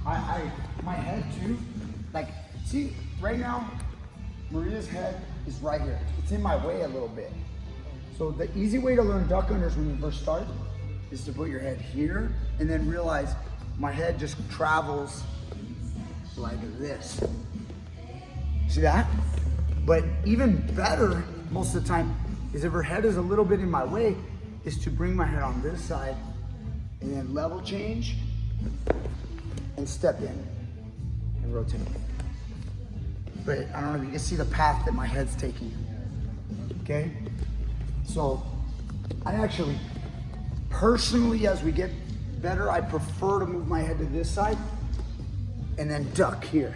My head too, like, see, right now, Maria's head is right here. It's in my way a little bit. So the easy way to learn duck unders when you first start is to put your head here and then realize my head just travels like this. See that? But even better, most of the time, is if her head is a little bit in my way, is to bring my head on this side and then level change and step in and rotate. But I don't know if you can see the path that my head's taking. Okay? So I actually, personally, as we get better, I prefer to move my head to this side and then duck here.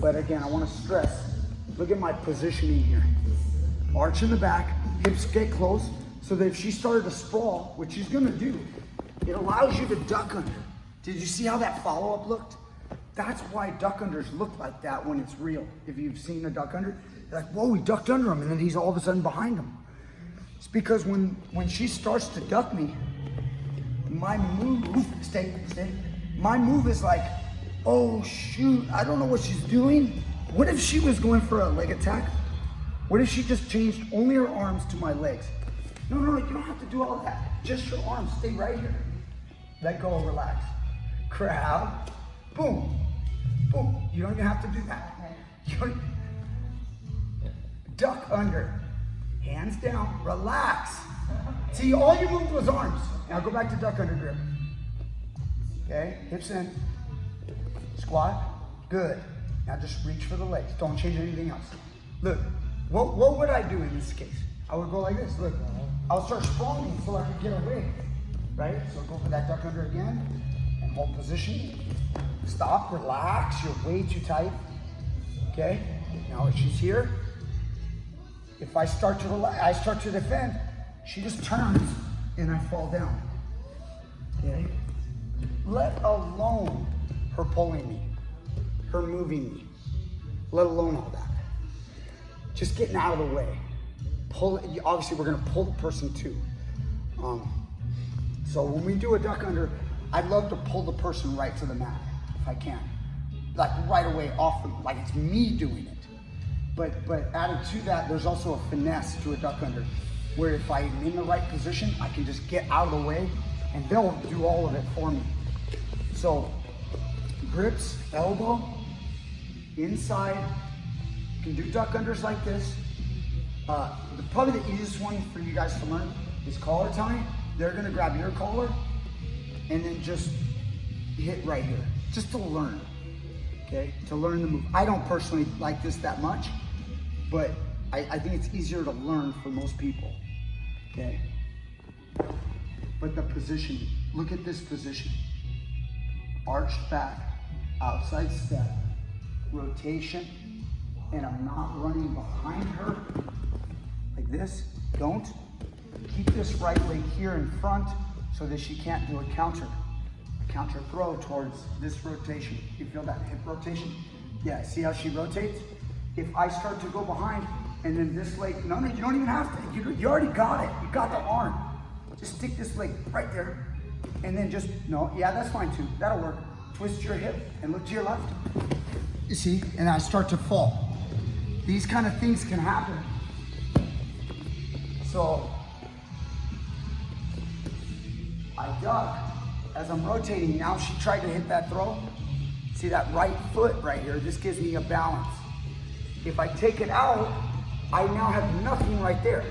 But again, I want to stress, look at my positioning here. Arch in the back, hips get close, so that if she started to sprawl, which she's gonna do, it allows you to duck under. Did you see how that follow-up looked? That's why duck unders look like that when it's real. If you've seen a duck under, you're like, whoa, he ducked under him, and then he's all of a sudden behind him. It's because when she starts to duck me, my move, stay. My move is like, oh shoot, I don't know what she's doing. What if she was going for a leg attack? What if she just changed only her arms to my legs? No, you don't have to do all that. Just your arms, stay right here. Let go, relax. Crowd, boom, boom. You don't even have to do that. Duck under, hands down, relax. See, all you moved was arms. Now go back to duck under grip. Okay, hips in, squat, good. Now just reach for the legs, don't change anything else. Look, what would I do in this case? I would go like this, look. I'll start sprawling so I can get away, right? So go for that duck under again, and hold position. Stop, relax, you're way too tight. Okay, now if she's here, if I start to relax, I start to defend, she just turns and I fall down, okay? Let alone her pulling me, her moving me, let alone all that. Just getting out of the way. Pull it, obviously we're gonna pull the person too. So when we do a duck under, I'd love to pull the person right to the mat, if I can. Like right away off them, like it's me doing it. But added to that, there's also a finesse to a duck under, where if I'm in the right position, I can just get out of the way and they'll do all of it for me. So grips, elbow, inside, you can do duck unders like this. Probably the easiest one for you guys to learn is collar tying. They're gonna grab your collar and then just hit right here, just to learn, okay? To learn the move. I don't personally like this that much, but I think it's easier to learn for most people, okay? But the position, look at this position. Arched back, outside step, rotation, and I'm not running behind her like this. Don't. Keep this right leg here in front so that she can't do a counter throw towards this rotation. You feel that hip rotation? Yeah, see how she rotates? If I start to go behind and then this leg, no, you don't even have to. You already got it. You got the arm. Just stick this leg right there and then just, no, yeah, that's fine too. That'll work. Twist your hip and look to your left. You see, and I start to fall. These kind of things can happen. So I duck as I'm rotating. Now she tried to hit that throw. See that right foot right here? This gives me a balance. If I take it out, I now have nothing right there.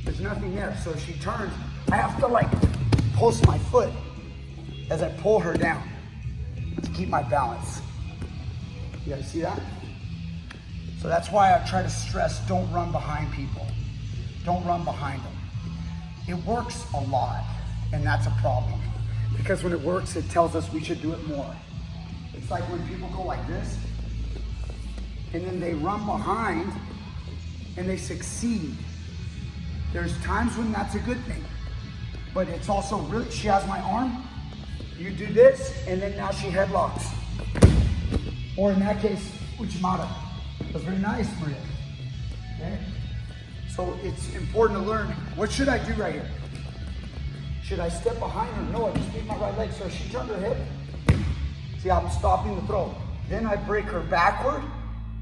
There's nothing there. So if she turns, I have to like post my foot as I pull her down to keep my balance. You guys see that? So that's why I try to stress, don't run behind people. Don't run behind them. It works a lot, and that's a problem. Because when it works, it tells us we should do it more. It's like when people go like this, and then they run behind, and they succeed. There's times when that's a good thing, but it's also really, she has my arm, you do this, and then now she headlocks. Or in that case, Uchimata. That's very nice, Maria. Okay? So it's important to learn, what should I do right here? Should I step behind her? No, I just need my right leg. So she turned her hip. See, I'm stopping the throw. Then I break her backward.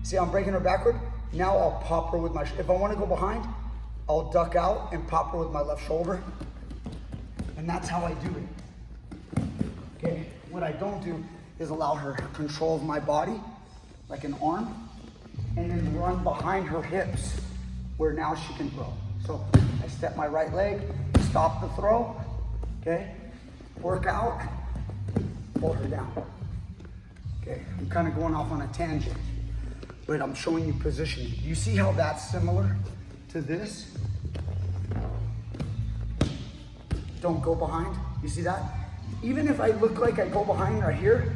See, I'm breaking her backward. Now I'll pop her with my, if I want to go behind, I'll duck out and pop her with my left shoulder. And that's how I do it. Okay, what I don't do is allow her control of my body, like an arm, and then run behind her hips, where now she can throw. So I step my right leg, stop the throw, okay? Work out, pull her down. Okay, I'm kind of going off on a tangent, but I'm showing you positioning. You see how that's similar to this? Don't go behind, you see that? Even if I look like I go behind right here,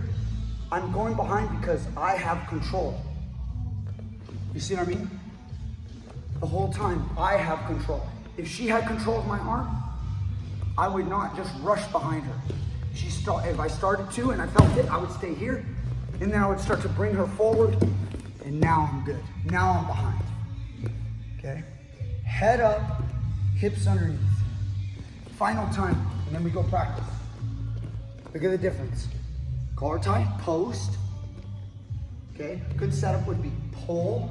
I'm going behind because I have control. You see what I mean? The whole time, I have control. If she had control of my arm, I would not just rush behind her. If I started to and I felt it, I would stay here, and then I would start to bring her forward, and now I'm good. Now I'm behind, okay? Head up, hips underneath. Final time, and then we go practice. Look at the difference. Collar tie, post, okay? Good setup would be pull.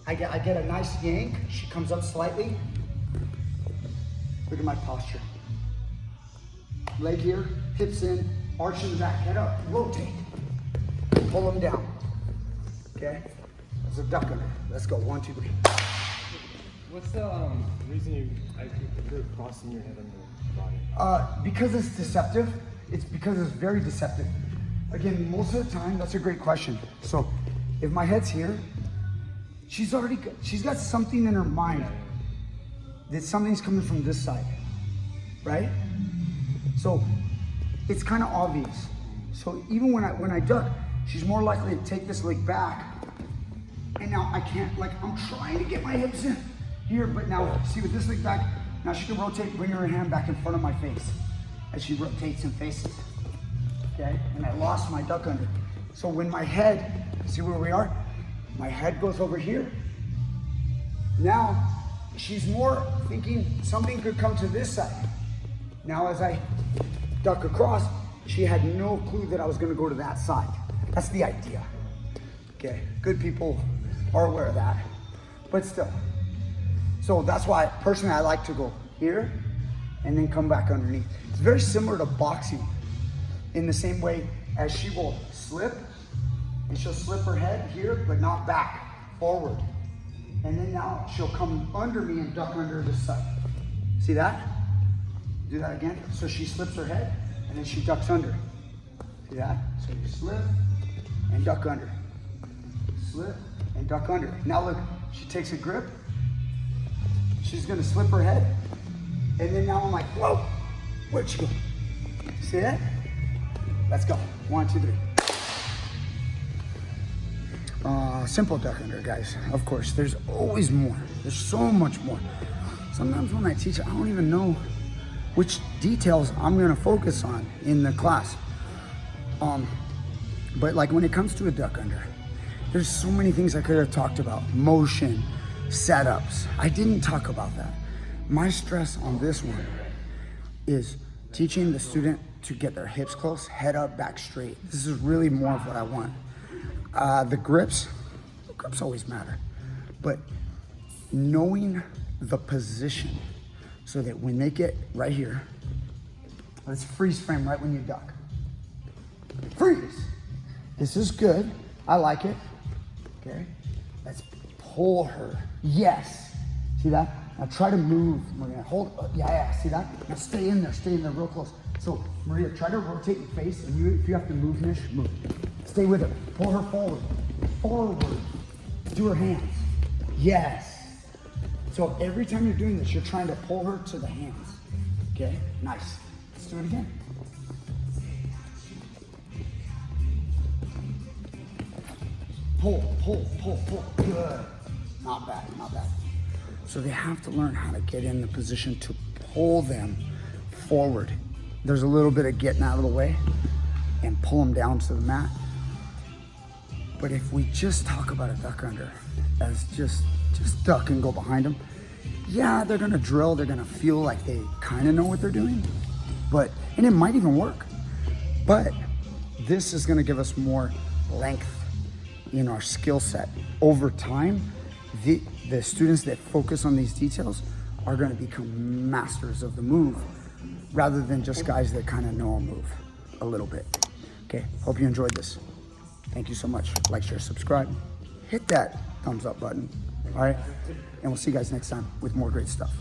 I get a nice yank. She comes up slightly. Look at my posture. Leg here, hips in, arching the back, head up, rotate. Pull them down, okay? That's a duck under. Let's go, 1, 2, 3. What's the reason you're crossing your head on the body? Because it's deceptive. It's because it's very deceptive. Again, most of the time, that's a great question. So if my head's here, she's got something in her mind that something's coming from this side, right? So it's kind of obvious. So even when I duck, she's more likely to take this leg back. And now I can't, like, I'm trying to get my hips in here, but now see with this leg back, now she can rotate, bring her hand back in front of my face as she rotates and faces, okay? And I lost my duck under. So when my head, see where we are? My head goes over here. Now, she's more thinking something could come to this side. Now as I duck across, she had no clue that I was gonna go to that side. That's the idea. Okay, good people are aware of that, but still. So that's why, personally, I like to go here and then come back underneath. It's very similar to boxing in the same way as she will slip, and she'll slip her head here, but not back, forward. And then now she'll come under me and duck under this side. See that? Do that again. So she slips her head, and then she ducks under. See that? So you slip and duck under. Slip and duck under. Now look, she takes a grip. She's gonna slip her head. And then now I'm like, whoa, where'd she go? See that? Let's go. 1, 2, 3. Simple duck under, guys. Of course, there's always more. There's so much more. Sometimes when I teach, I don't even know which details I'm gonna focus on in the class. But like when it comes to a duck under, there's so many things I could have talked about. Motion, setups. I didn't talk about that. My stress on this one is teaching the student to get their hips close, head up, back straight. This is really more of what I want. The grips always matter, but knowing the position so that when they get right here, let's freeze frame right when you duck. Freeze. This is good. I like it. Okay. Let's pull her. Yes. See that? Now try to move, Maria. Hold. Yeah. See that? Now stay in there real close. So Maria, try to rotate your face, and if you have to move, Nish, move. Stay with her. Pull her forward. Forward. Do her hands. Yes. So every time you're doing this, you're trying to pull her to the hands. Okay? Nice. Let's do it again. Pull, pull, pull, pull. Good. Not bad, not bad. So they have to learn how to get in the position to pull them forward. There's a little bit of getting out of the way and pull them down to the mat. But if we just talk about a duck under as just duck and go behind them, yeah, they're gonna drill, they're gonna feel like they kind of know what they're doing, and it might even work. But this is gonna give us more length in our skill set. Over time, the students that focus on these details are gonna become masters of the move rather than just guys that kind of know a move a little bit. Okay, hope you enjoyed this. Thank you so much. Like, share, subscribe. Hit that thumbs up button, all right? And we'll see you guys next time with more great stuff.